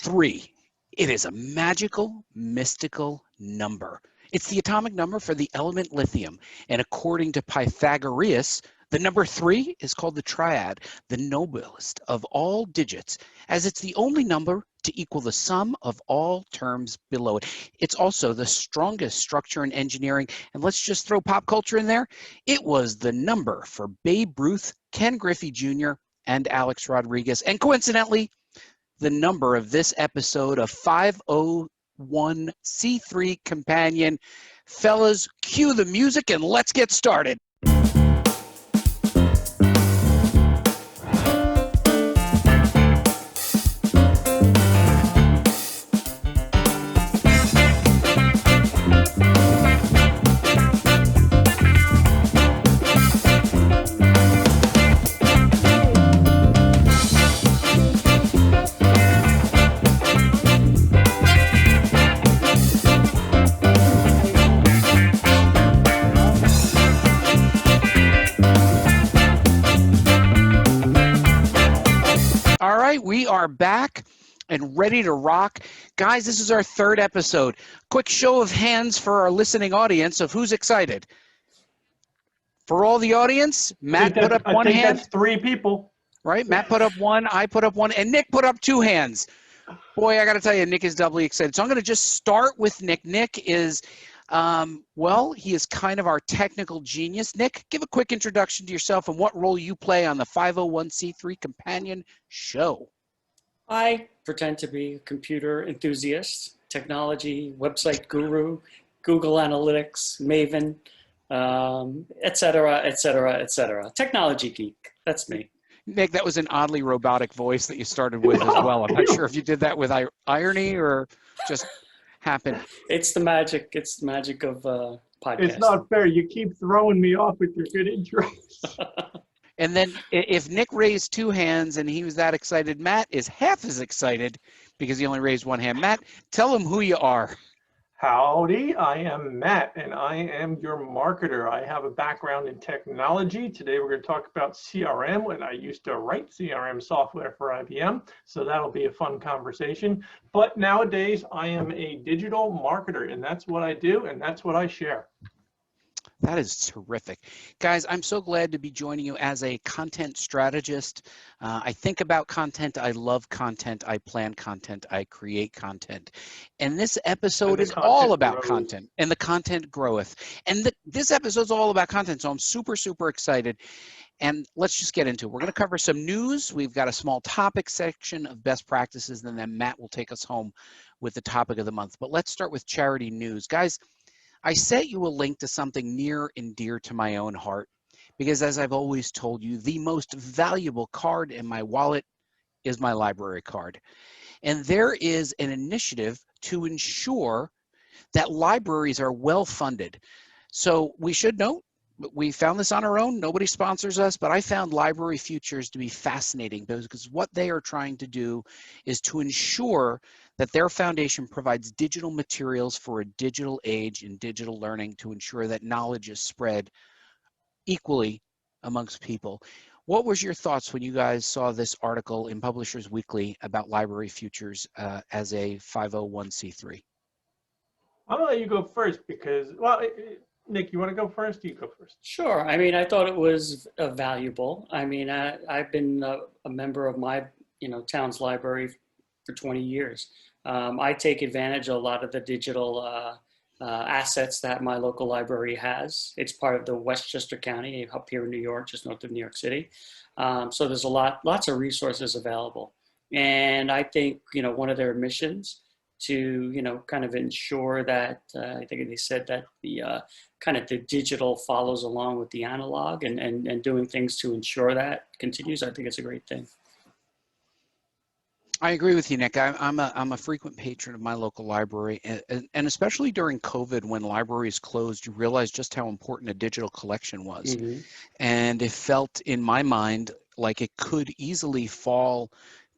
3. It is a magical, mystical number. It's the atomic number for the element lithium. And according to Pythagoras, the number 3 is called the triad, the noblest of all digits, as it's the only number to equal the sum of all terms below it. It's also the strongest structure in engineering. And let's just throw pop culture in there. It was the number for Babe Ruth, Ken Griffey Jr., and Alex Rodriguez. And coincidentally, the number of this episode of 501c3 Companion. Fellas, cue the music and let's get started. We are back and ready to rock. Guys, this is our 3rd episode. Quick show of hands for our listening audience of who's excited. For all the audience, Matt put up one hand. I think that's 3 people. Right? Matt put up 1, I put up 1, and Nick put up 2 hands. Boy, I got to tell you, Nick is doubly excited. So I'm going to just start with Nick. Nick is, he is kind of our technical genius. Nick, give a quick introduction to yourself and what role you play on the 501c3 Companion show. I pretend to be a computer enthusiast, technology, website guru, Google Analytics, Maven, et cetera, et cetera, et cetera. Technology geek, that's me. Nick, that was an oddly robotic voice that you started with as well. I'm not sure if you did that with irony or just happened. It's the magic of podcasting. It's not fair. You keep throwing me off with your good intros. And then if Nick raised 2 hands and he was that excited, Matt is half as excited because he only raised 1 hand. Matt, tell him who you are. Howdy, I am Matt, and I am your marketer. I have a background in technology. Today we're going to talk about CRM, and I used to write CRM software for IBM, so that'll be a fun conversation. But nowadays, I am a digital marketer, and that's what I do, and that's what I share. That is terrific. Guys, I'm so glad to be joining you as a content strategist. I think about content. I love content. I plan content. I create content. And this episode is all about content, and the content groweth. And this episode is all about content, so I'm super, super excited. And let's just get into it. We're going to cover some news. We've got a small topic section of best practices, and then Matt will take us home with the topic of the month. But let's start with charity news. Guys, I sent you a link to something near and dear to my own heart because, as I've always told you, the most valuable card in my wallet is my library card. And there is an initiative to ensure that libraries are well funded. So we should note, we found this on our own. Nobody sponsors us, but I found Library Futures to be fascinating because what they are trying to do is to ensure that their foundation provides digital materials for a digital age and digital learning to ensure that knowledge is spread equally amongst people. What was your thoughts when you guys saw this article in Publishers Weekly about Library Futures as a 501c3? I'm going to let you go first because, well, Nick, you want to go first? You go first. Sure. I mean, I thought it was valuable. I mean, I've been a member of my, town's library for 20 years. I take advantage of a lot of the digital assets that my local library has. It's part of the Westchester County up here in New York, just north of New York City. So there's lots of resources available. And I think, one of their missions to, kind of ensure that, I think they said that the kind of the digital follows along with the analog and doing things to ensure that continues. I think it's a great thing. I agree with you, Nick. I'm a frequent patron of my local library, and especially during COVID when libraries closed, you realize just how important a digital collection was. Mm-hmm. And it felt, in my mind, like it could easily fall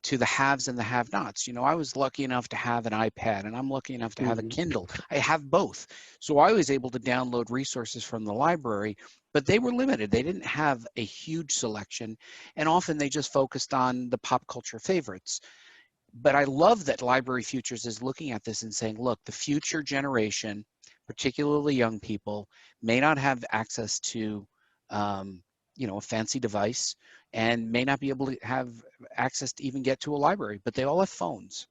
to the haves and the have-nots. I was lucky enough to have an iPad, and I'm lucky enough to have a Kindle. I have both. So I was able to download resources from the library, but they were limited. They didn't have a huge selection, and often they just focused on the pop culture favorites. But I love that Library Futures is looking at this and saying, look, the future generation, particularly young people, may not have access to, a fancy device and may not be able to have access to even get to a library, but they all have phones.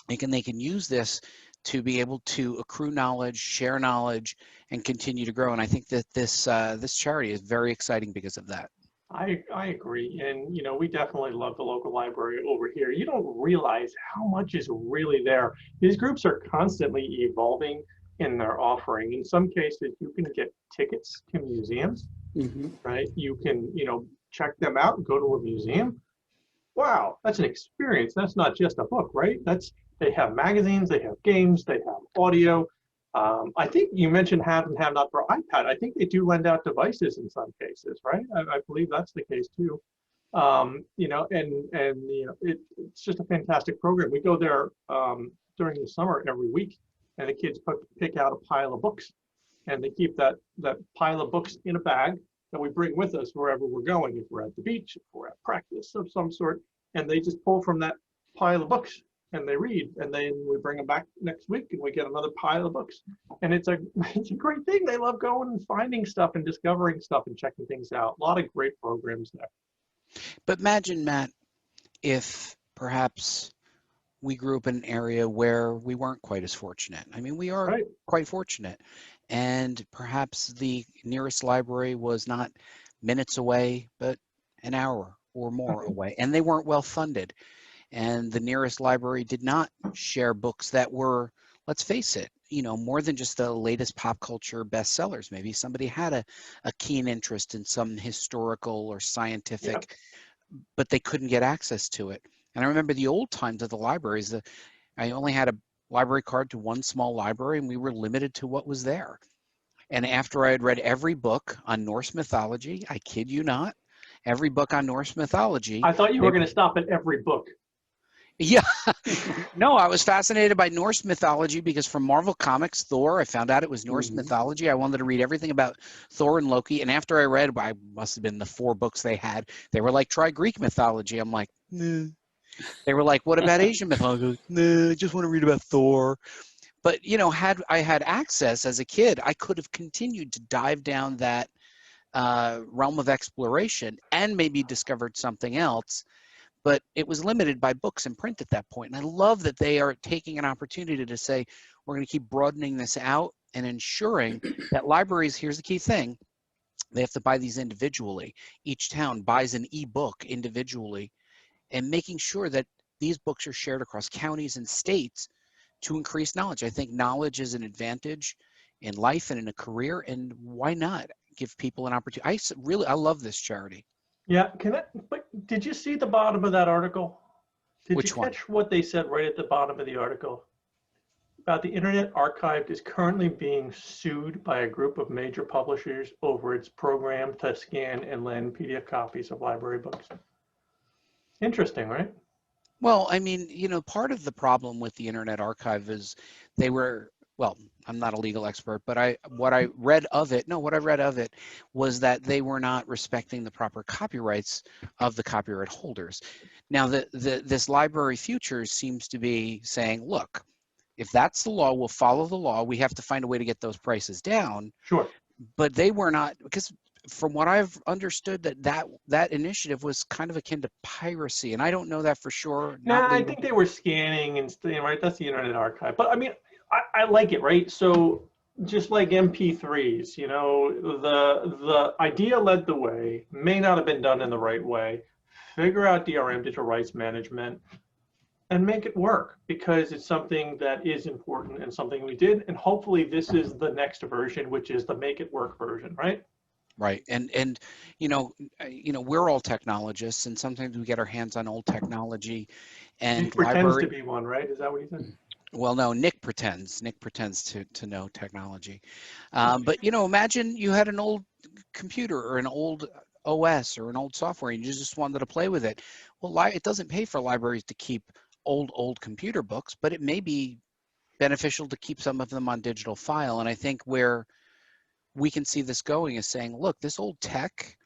They can use this to be able to accrue knowledge, share knowledge, and continue to grow. And I think that this charity is very exciting because of that. I agree. And, we definitely love the local library over here. You don't realize how much is really there. These groups are constantly evolving in their offering. In some cases, you can get tickets to museums, right? You can, check them out and go to a museum. Wow, that's an experience. That's not just a book, right? They have magazines, they have games, they have audio. I think you mentioned have and have not for iPad. I think they do lend out devices in some cases, right? I believe that's the case too. It's just a fantastic program. We go there during the summer every week, and the kids pick out a pile of books, and they keep that pile of books in a bag that we bring with us wherever we're going. If we're at the beach, if we're at practice of some sort, and they just pull from that pile of books and they read, and then we bring them back next week and we get another pile of books. And it's a great thing. They love going and finding stuff and discovering stuff and checking things out. A lot of great programs there. But imagine, Matt, if perhaps we grew up in an area where we weren't quite as fortunate. I mean, we are quite fortunate. And perhaps the nearest library was not minutes away, but an hour or more away. And they weren't well funded. And the nearest library did not share books that were, let's face it, more than just the latest pop culture bestsellers. Maybe somebody had a keen interest in some historical or scientific, but they couldn't get access to it. And I remember the old times of the libraries. I only had a library card to one small library, and we were limited to what was there. And after I had read every book on Norse mythology, I kid you not, every book on Norse mythology. I thought you were going to stop at every book. Yeah, no, I was fascinated by Norse mythology because from Marvel Comics, Thor, I found out it was Norse mythology. I wanted to read everything about Thor and Loki. And after I read, I must have been the 4 books they had, they were like, try Greek mythology. I'm like, nah. They were like, what about Asian mythology? Nah, I just want to read about Thor. But, had I had access as a kid, I could have continued to dive down that realm of exploration and maybe discovered something else. But it was limited by books and print at that point. And I love that they are taking an opportunity to say, we're going to keep broadening this out and ensuring that libraries, here's the key thing, they have to buy these individually. Each town buys an e-book individually, and making sure that these books are shared across counties and states to increase knowledge. I think knowledge is an advantage in life and in a career, and why not give people an opportunity? I love this charity. Yeah, but did you see the bottom of that article? Did Which you catch what they said right at the bottom of the article? About the Internet Archive is currently being sued by a group of major publishers over its program to scan and lend PDF copies of library books. Interesting, right? Well, I mean, part of the problem with the Internet Archive is I'm not a legal expert, but what I read of it was that they were not respecting the proper copyrights of the copyright holders. Now, this Library Futures seems to be saying, look, if that's the law, we'll follow the law. We have to find a way to get those prices down. Sure. But they were not, because from what I've understood, that initiative was kind of akin to piracy, and I don't know that for sure. I think they were scanning and right. That's the Internet Archive. But I mean, I like it, right? So just like MP3s, the idea led the way, may not have been done in the right way. Figure out DRM, digital rights management, and make it work, because it's something that is important and something we did. And hopefully this is the next version, which is the make it work version, right? Right. And we're all technologists, and sometimes we get our hands on old technology. And Nick pretends to be one, right? Is that what you said? Well, no, Nick pretends to know technology. But, imagine you had an old computer or an old OS or an old software and you just wanted to play with it. Well, it doesn't pay for libraries to keep old computer books, but it may be beneficial to keep some of them on digital file. And I think where we can see this going is saying, look, this old tech,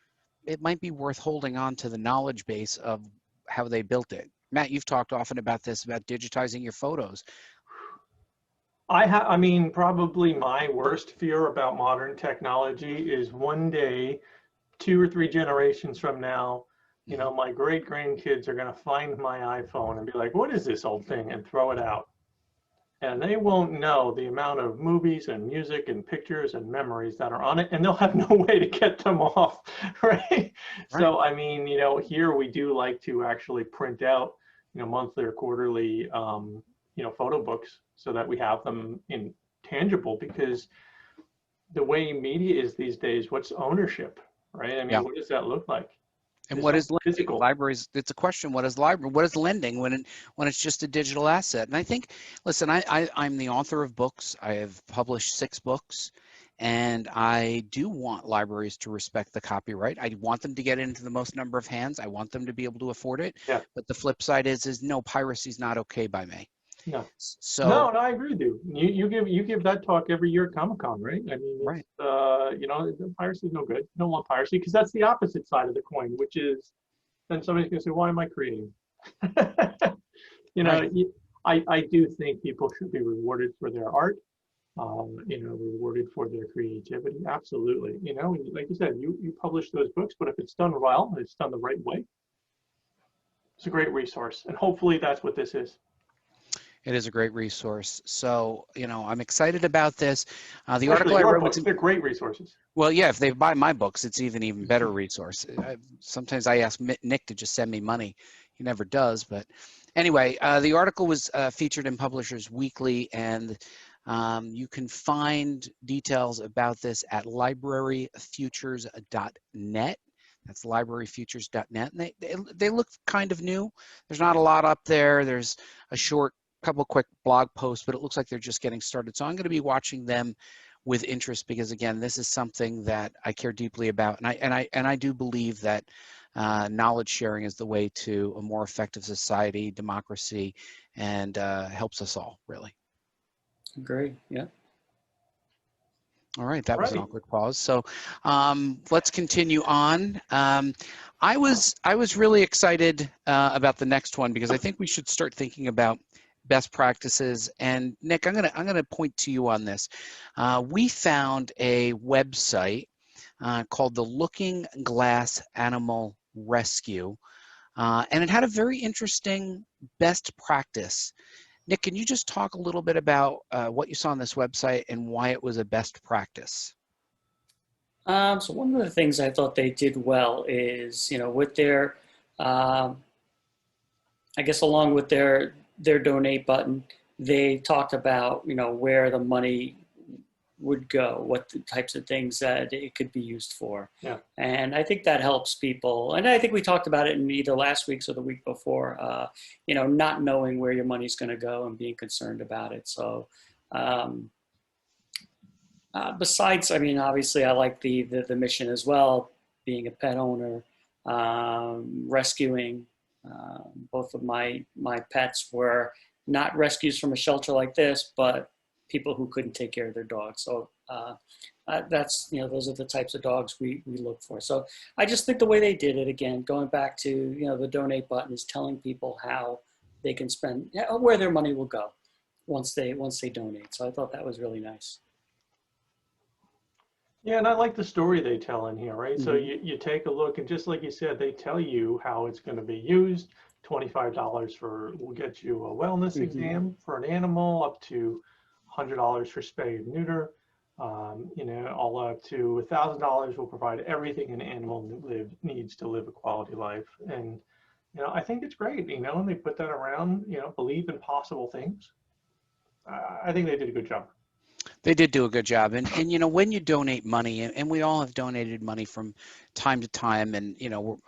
it might be worth holding on to the knowledge base of how they built it. Matt, you've talked often about this, about digitizing your photos. I mean, probably my worst fear about modern technology is one day, 2 or 3 generations from now, my great grandkids are going to find my iPhone and be like, what is this old thing? And throw it out. And they won't know the amount of movies and music and pictures and memories that are on it, and they'll have no way to get them off, right? Right. So, I mean, here we do like to actually print out, monthly or quarterly, photo books so that we have them in tangible, because the way media is these days, what's ownership, right? I mean, Yeah. what does that look like? And Is what something is lending? physical? Libraries, it's a question. What is library? What is lending when it's just a digital asset? And I think, listen, I'm the author of books. I have published 6 books, and I do want libraries to respect the copyright. I want them to get it into the most number of hands. I want them to be able to afford it. Yeah. But the flip side is no, piracy is not okay by me. No. So, No, I agree with you. You give that talk every year at Comic-Con, right? I mean, right. the piracy is no good. You don't want piracy, because that's the opposite side of the coin, which is then somebody's gonna say, why am I creating? You know, Right. I do think people should be rewarded for their art, rewarded for their creativity. Absolutely. And like you said, you publish those books, but if it's done well, it's done the right way, it's a great resource. And hopefully that's what this is. It is a great resource. So, I'm excited about this. The Especially article I your wrote was books, they're great resources. Well, yeah, if they buy my books, it's even better resource. Sometimes I ask Nick to just send me money. He never does, but anyway, the article was featured in Publishers Weekly, and you can find details about this at libraryfutures.net. That's libraryfutures.net, and they look kind of new. There's not a lot up there. There's a short couple quick blog posts, but it looks like they're just getting started. So I'm going to be watching them with interest, because again, this is something that I care deeply about, and I do believe that knowledge sharing is the way to a more effective society, democracy, and helps us all, really. Agree. Yeah. All right, that was an Right. awkward pause. So let's continue on. I was really excited about the next one, because I think we should start thinking about best practices. And Nick, I'm gonna point to you on this. We found a website called the Looking Glass Animal Rescue, and it had a very interesting best practice. Nick, can you just talk a little bit about what you saw on this website and why it was a best practice? So one of the things I thought they did well is, with their, I guess along with their donate button, they talked about, where the money would go, what the types of things that it could be used for. Yeah. And I think that helps people. And I think we talked about it in either last week's or the week before, not knowing where your money's going to go and being concerned about it. So besides, I mean, obviously I like the mission as well, being a pet owner, rescuing. Both of my pets were not rescues from a shelter like this, but people who couldn't take care of their dogs. So that's, those are the types of dogs we look for. So I just think the way they did it, again, going back to, the donate button, is telling people how they can spend, where their money will go once they donate. So I thought that was really nice. Yeah, and I like the story they tell in here, right? So Mhm. you take a look, and just like you said, they tell you how it's going to be used. $25 will get you a wellness Mhm. exam for an animal, up to $100 for spay and neuter. All up to $1,000 will provide everything an animal needs to live a quality life. And I think it's great. And they put that around. Believe in possible things. I think they did a good job. They did do a good job. And when you donate money, and we all have donated money from time to time, and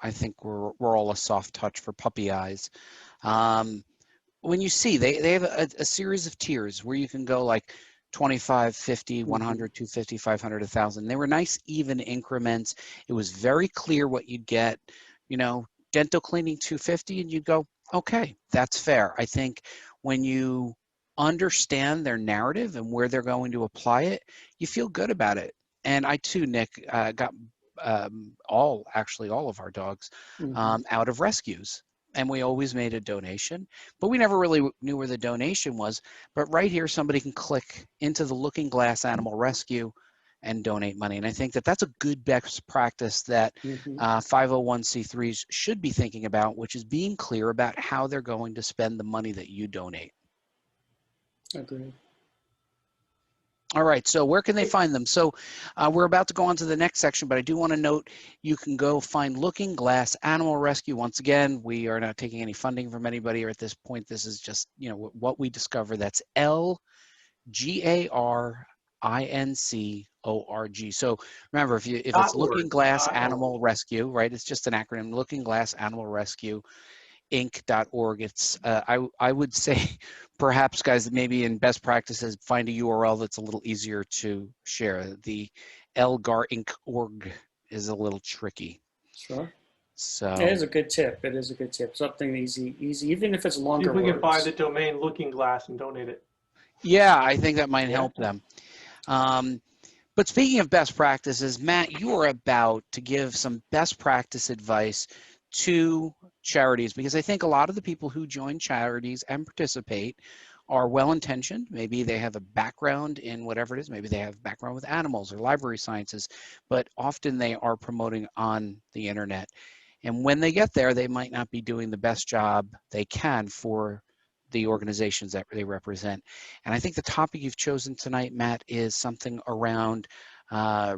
I think we're all a soft touch for puppy eyes. When you see they have a series of tiers where you can go like 25, 50, 100, 250, 500, 1,000. They were nice even increments. It was very clear what you'd get. Dental cleaning 250, and you'd go, okay, that's fair. I think when you understand their narrative and where they're going to apply it, you feel good about it. And I too, Nick, got all of our dogs out of rescues. and we always made a donation, but we never really knew where the donation was. But right here, somebody can click into the Looking Glass Animal Rescue and donate money. And I think that that's a good best practice that 501c3s should be thinking about, which is being clear about how they're going to spend the money that you donate. Agreed. All right, so where can they find them? So we're about to go on to the next section, but I do want to note you can go find Looking Glass Animal Rescue. Once again, we are not taking any funding from anybody here at this point. This is just, you know, what we discover. That's LGARINCORG. So remember, if it's Looking Glass Animal Rescue, right? It's just an acronym, Looking Glass Animal Rescue. Inc.org. It's I would say perhaps, guys, maybe in best practices, find a URL that's a little easier to share. The LGAR.org is a little tricky. Sure. So it is a good tip. It is a good tip. Something easy, even if it's longer. See if we words. can buy the domain Looking Glass and donate it. Yeah, I think that might help them. But speaking of best practices, Matt, you are about to give some best practice advice to charities, because I think a lot of the people who join charities and participate are well-intentioned. Maybe they have a background in whatever it is. Maybe they have a background with animals or library sciences, but often they are promoting on the internet. And when they get there, they might not be doing the best job they can for the organizations that they represent. And I think the topic you've chosen tonight, Matt, is something around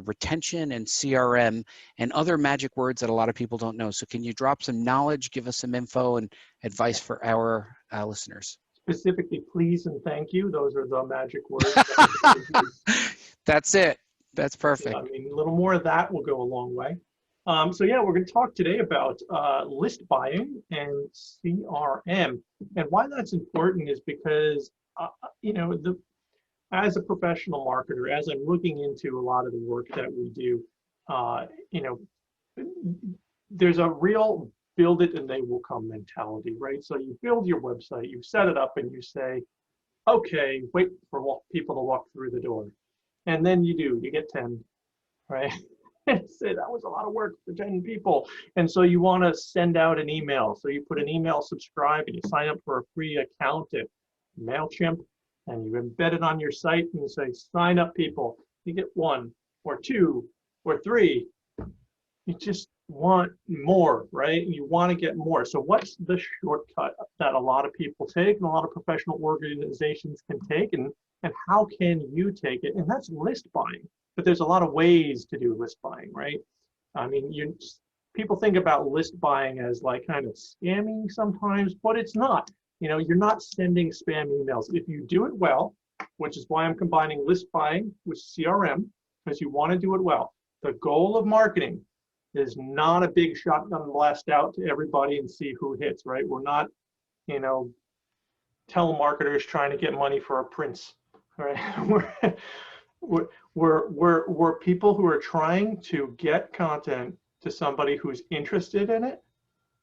retention and CRM and other magic words that a lot of people don't know. So can you drop some knowledge, give us some info and advice for our listeners? Specifically, please and thank you. Those are the magic words. That's it. That's perfect. I mean, a little more of that will go a long way. So yeah, we're going to talk today about list buying and CRM. And why that's important is because, you know, as a professional marketer, as I'm looking into a lot of the work that we do, you know, there's a real build it and they will come mentality, right? So you build your website, you set it up and you say, okay, wait for people to walk through the door. And then you get 10, right? And say that was a lot of work for 10 people. And so you want to send out an email. So you put an email subscribe and you sign up for a free account at MailChimp and you embed it on your site and you say, sign up people. You get 1 or 2 or 3. You just want more, right? You want to get more. So what's the shortcut that a lot of people take and a lot of professional organizations can take, and how can you take it? And that's list buying. But there's a lot of ways to do list buying, right? I mean, people think about list buying as like kind of scamming sometimes, but it's not. You know, you're not sending spam emails. If you do it well, which is why I'm combining list buying with CRM, because you want to do it well. The goal of marketing is not a big shotgun blast out to everybody and see who hits, right? We're not, you know, telemarketers trying to get money for a prince, right? We're people who are trying to get content to somebody who's interested in it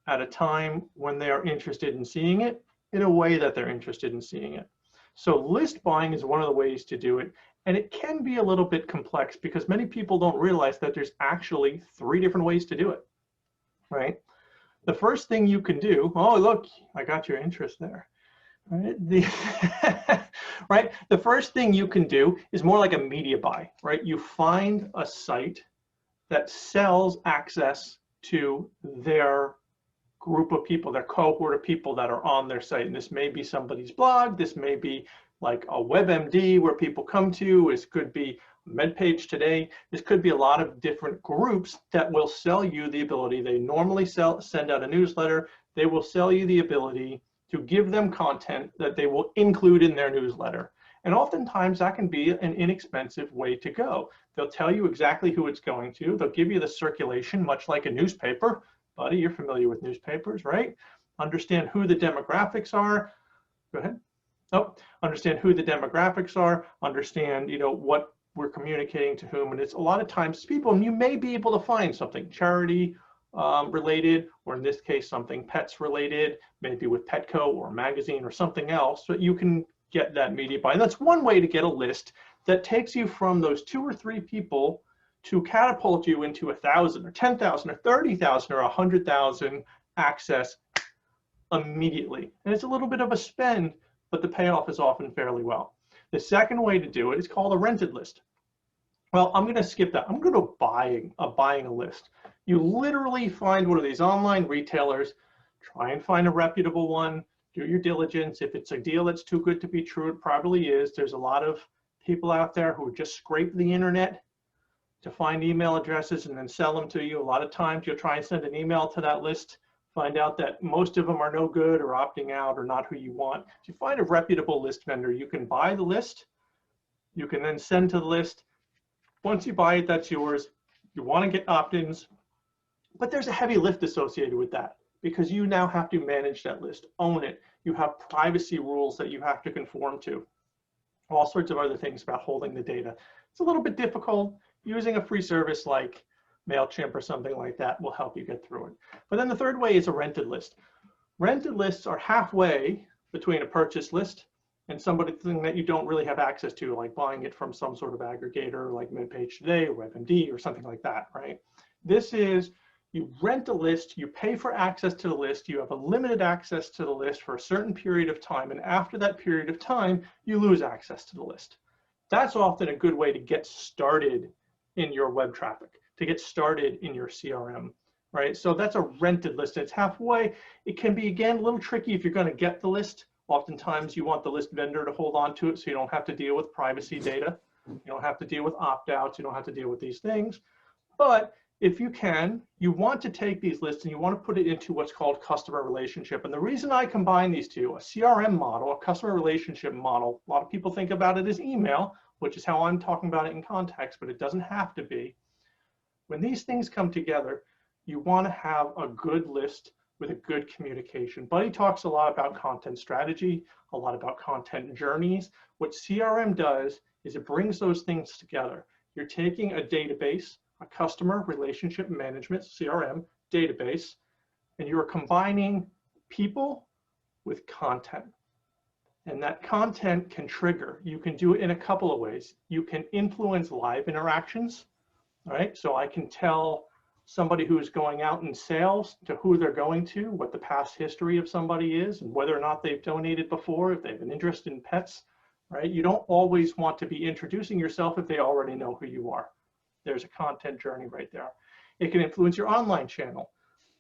at a time when they are interested in seeing it in a way that they're interested in seeing it. So list buying is one of the ways to do it. And it can be a little bit complex because many people don't realize that there's actually 3 different ways to do it, right? The first thing you can do, oh, look, I got your interest there. Right? Right? The first thing you can do is more like a media buy, right? You find a site that sells access to their group of people, their cohort of people that are on their site. And this may be somebody's blog, this may be like a WebMD where people come to, this could be MedPage Today, this could be a lot of different groups that will sell you the ability. They normally send out a newsletter, they will sell you the ability to give them content that they will include in their newsletter. And oftentimes that can be an inexpensive way to go. They'll tell you exactly who it's going to. They'll give you the circulation, much like a newspaper. Buddy, you're familiar with newspapers, right? Understand who the demographics are. Go ahead. Oh, understand who the demographics are. Understand, you know, what we're communicating to whom. And it's a lot of times people, and you may be able to find something charity related, or in this case, something pets related, maybe with Petco or a magazine or something else, so you can get that media buy. And that's one way to get a list that takes you from those 2 or 3 people to catapult you into 1,000 or 10,000 or 30,000 or 100,000 access immediately. And it's a little bit of a spend, but the payoff is often fairly well. The second way to do it is called a rented list. Well, I'm going to skip that. I'm going to buying a list. You literally find one of these online retailers, try and find a reputable one, do your diligence. If it's a deal that's too good to be true, it probably is. There's a lot of people out there who just scrape the internet to find email addresses and then sell them to you. A lot of times you'll try and send an email to that list, find out that most of them are no good or opting out or not who you want. If you find a reputable list vendor, you can buy the list. You can then send to the list. Once you buy it, that's yours. You want to get opt-ins, but there's a heavy lift associated with that because you now have to manage that list, own it. You have privacy rules that you have to conform to, all sorts of other things about holding the data. It's a little bit difficult. Using a free service like MailChimp or something like that will help you get through it. But then the third way is a rented list. Rented lists are halfway between a purchase list and something that you don't really have access to, like buying it from some sort of aggregator like MedPage Today or WebMD or something like that, right? This is, you rent a list, you pay for access to the list, you have a limited access to the list for a certain period of time, and after that period of time, you lose access to the list. That's often a good way to get started in your web traffic, to get started in your CRM, right? So that's a rented list. It's halfway. It can be, again, a little tricky if you're going to get the list. Oftentimes you want the list vendor to hold on to it so you don't have to deal with privacy data. You don't have to deal with opt-outs. You don't have to deal with these things. But if you can, you want to take these lists and you want to put it into what's called customer relationship. And the reason I combine these two, a CRM model, a customer relationship model, a lot of people think about it as email, which is how I'm talking about it in context, but it doesn't have to be. When these things come together, you want to have a good list with a good communication. Buddy talks a lot about content strategy, a lot about content journeys. What CRM does is it brings those things together. You're taking a database, a customer relationship management, CRM database, and you're combining people with content. And that content can trigger. You can do it in a couple of ways. You can influence live interactions, right? So I can tell somebody who is going out in sales to who they're going to, what the past history of somebody is, and whether or not they've donated before, if they have an interest in pets, right? You don't always want to be introducing yourself if they already know who you are. There's a content journey right there. It can influence your online channel.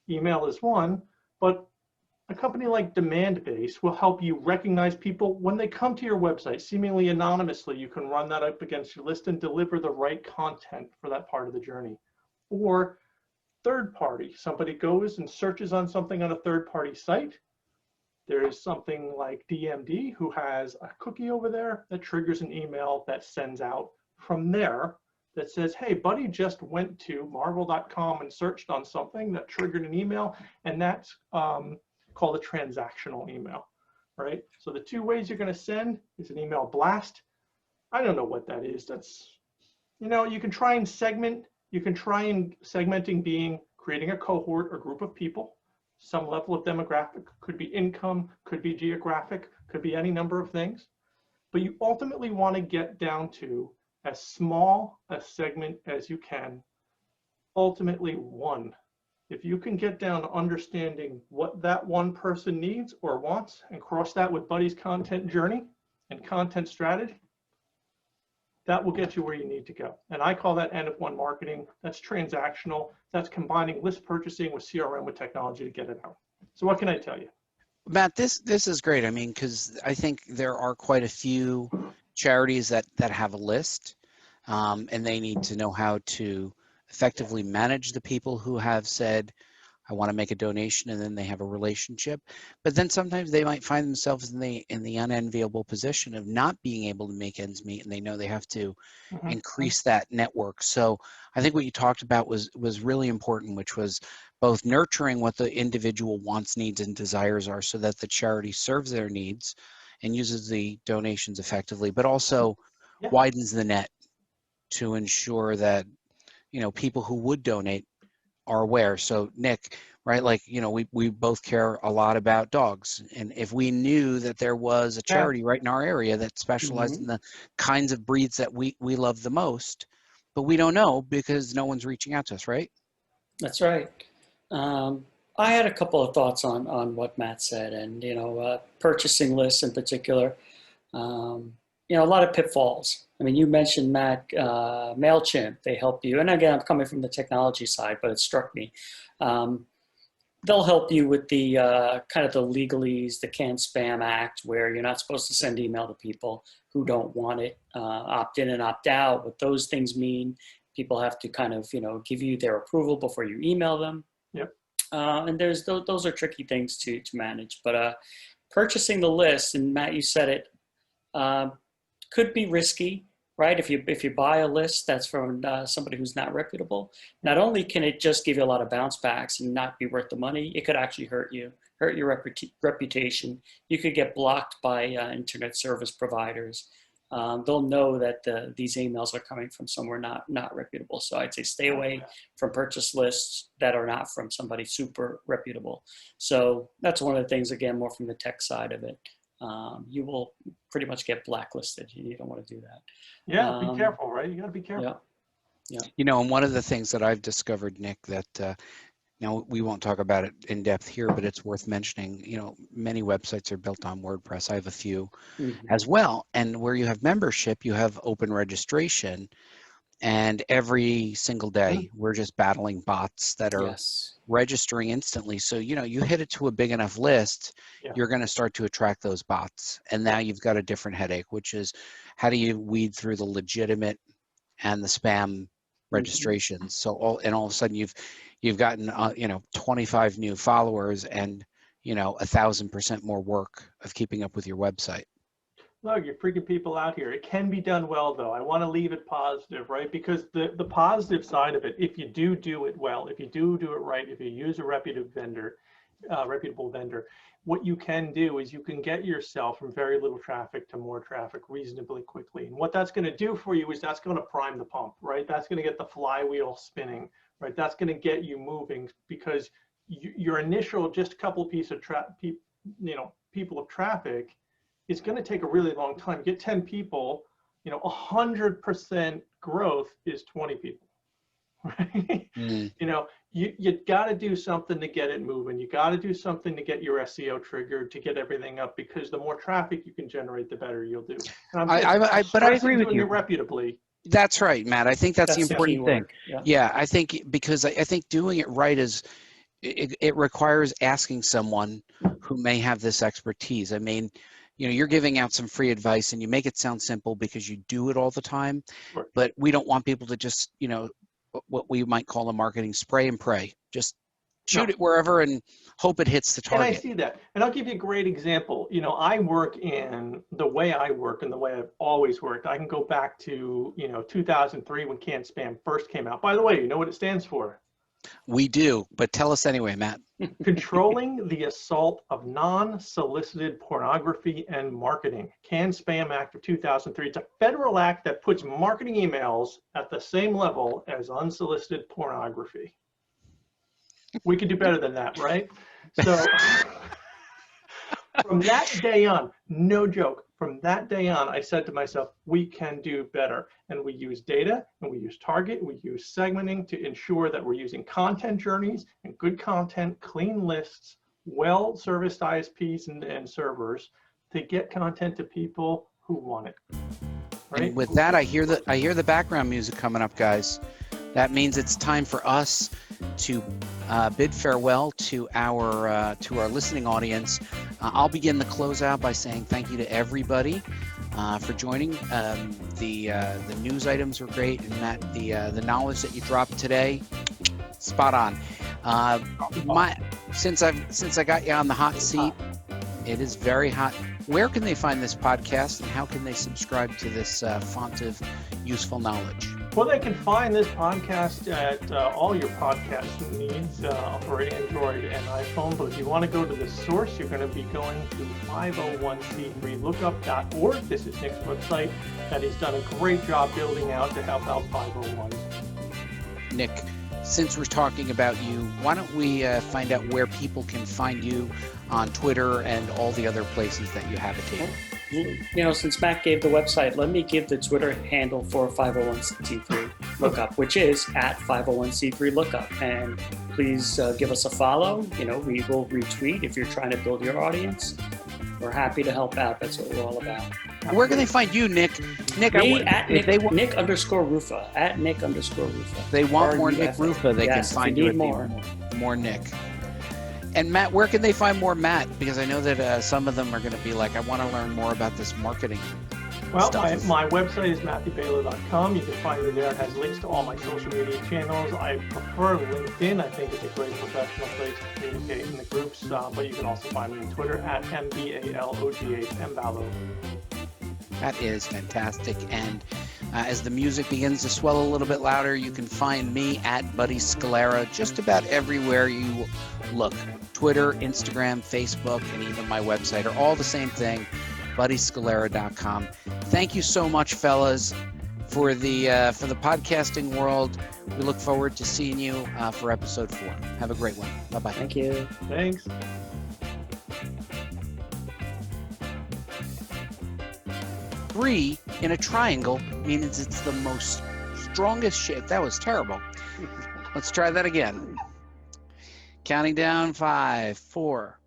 Email is one, but a company like Demandbase will help you recognize people when they come to your website, seemingly anonymously. You can run that up against your list and deliver the right content for that part of the journey. Or third party, somebody goes and searches on something on a third party site. There is something like DMD who has a cookie over there that triggers an email that sends out from there that says, hey, Buddy just went to marvel.com and searched on something that triggered an email, and that's called a transactional email, right? So the two ways you're going to send is an email blast. I don't know what that is. That's, you can try and segment. You can try and segmenting being creating a cohort or group of people, some level of demographic, could be income, could be geographic, could be any number of things. But you ultimately want to get down to as small a segment as you can, ultimately one. If you can get down to understanding what that one person needs or wants and cross that with Buddy's content journey and content strategy, that will get you where you need to go. And I call that N of one marketing. That's transactional. That's combining list purchasing with CRM with technology to get it out. So what can I tell you? Matt, this is great. I mean, because I think there are quite a few charities that have a list, and they need to know how to effectively manage the people who have said, I want to make a donation, and then they have a relationship. But then sometimes they might find themselves in the unenviable position of not being able to make ends meet, and they know they have to increase that network. So I think what you talked about was really important, which was both nurturing what the individual wants, needs, and desires are so that the charity serves their needs and uses the donations effectively, but also widens the net to ensure that people who would donate are aware. So Nick, right, like we both care a lot about dogs, and if we knew that there was a charity right in our area that specialized in the kinds of breeds that we love the most, but we don't know because no one's reaching out to us, right? That's right. I had a couple of thoughts on what Matt said, and purchasing lists in particular. A lot of pitfalls. I mean, you mentioned Matt, Mailchimp. They help you, and again, I'm coming from the technology side, but it struck me. They'll help you with the kind of the legalese, the Can Spam Act, where you're not supposed to send email to people who don't want it, opt in and opt out. What those things mean, people have to kind of give you their approval before you email them. Yep. And those are tricky things to manage. But purchasing the list, and Matt, you said it, could be risky, right? If you buy a list that's from somebody who's not reputable, not only can it just give you a lot of bounce backs and not be worth the money, it could actually hurt your reputation. You could get blocked by internet service providers. They'll know that these emails are coming from somewhere not reputable. So I'd say stay away from purchase lists that are not from somebody super reputable. So that's one of the things, again, more from the tech side of it. You will pretty much get blacklisted. You don't want to do that. Yeah, be careful, right? You got to be careful. Yeah. And one of the things that I've discovered, Nick, that now we won't talk about it in depth here, but it's worth mentioning. Many websites are built on WordPress. I have a few as well. And where you have membership, you have open registration. And every single day, we're just battling bots that are registering instantly. So, you hit it to a big enough list, you're going to start to attract those bots. And now you've got a different headache, which is how do you weed through the legitimate and the spam registrations? So all of a sudden you've gotten 25 new followers and 1,000% more work of keeping up with your website. Look, you're freaking people out here. It can be done well, though. I want to leave it positive, right? Because the positive side of it, if you do it well, if you do it right, if you use a reputable vendor, what you can do is you can get yourself from very little traffic to more traffic reasonably quickly. And what that's going to do for you is that's going to prime the pump, right? That's going to get the flywheel spinning, right? That's going to get you moving, because your initial just a couple pieces of people of traffic, it's going to take a really long time. You get 10 people, 100% growth is 20 people, right? You got to do something to get it moving. You got to do something to get your SEO triggered, to get everything up, because the more traffic you can generate, the better you'll do. And but I agree with you. Reputably. That's right, Matt. I think that's the important thing. Yeah, I think because I think doing it right is, it requires asking someone who may have this expertise. I mean, you're giving out some free advice and you make it sound simple because you do it all the time, but we don't want people to just, what we might call a marketing spray and pray. Just shoot it wherever and hope it hits the target. And I see that. And I'll give you a great example. I work in the way I work and the way I've always worked. I can go back to, 2003 when Can Spam first came out. By the way, you know what it stands for? We do, but tell us anyway, Matt. Controlling the Assault of Non-Solicited Pornography and Marketing. Can Spam Act of 2003. It's a federal act that puts marketing emails at the same level as unsolicited pornography. We could do better than that, right? So from that day on, no joke, from that day on, I said to myself, we can do better. And we use data, and we use target, we use segmenting to ensure that we're using content journeys and good content, clean lists, well-serviced ISPs and servers to get content to people who want it. Right? And with that, I hear the background music coming up, guys. That means it's time for us to bid farewell to our listening audience. I'll begin the closeout by saying thank you to everybody for joining. The news items were great, and Matt, the knowledge that you dropped today, spot on. Since I got you on the hot seat, it is very hot. Where can they find this podcast, and how can they subscribe to this font of useful knowledge? Well, they can find this podcast at all your podcast needs for Android and iPhone. But if you want to go to the source, you're going to be going to 501c3lookup.org. This is Nick's website that he's done a great job building out to help out 501s. Nick, since we're talking about you, why don't we find out where people can find you on Twitter and all the other places that you habitate? Since Matt gave the website, let me give the Twitter handle for 501c3. Lookup, which is at 501c3 Lookup. And please give us a follow. You know, we will retweet if you're trying to build your audience. We're happy to help out. That's what we're all about. Where can they find you, Nick? Nick, Me at if Nick underscore Rufa. At Nick underscore Rufa. they want more Nick RUFA. Rufa, they Yes, can find if you you need at more Nick. And Matt, where can they find more Matt? Because I know that some of them are going to be like, I want to learn more about this marketing. Well, stuff. my website is matthewbaylor.com. You can find me there. It has links to all my social media channels. I prefer LinkedIn. I think it's a great professional place to communicate in the groups. But you can also find me on Twitter at MBALOGH, Mbalo. That is fantastic. And as the music begins to swell a little bit louder, you can find me at Buddy Scalera just about everywhere you look. Twitter, Instagram, Facebook, and even my website are all the same thing, buddyscalera.com. Thank you so much, fellas, for the podcasting world. We look forward to seeing you for episode 4. Have a great one. Bye-bye. Thank you. Thanks. 3 in a triangle means it's the most strongest shape. That was terrible. Let's try that again. Counting down 5, 4,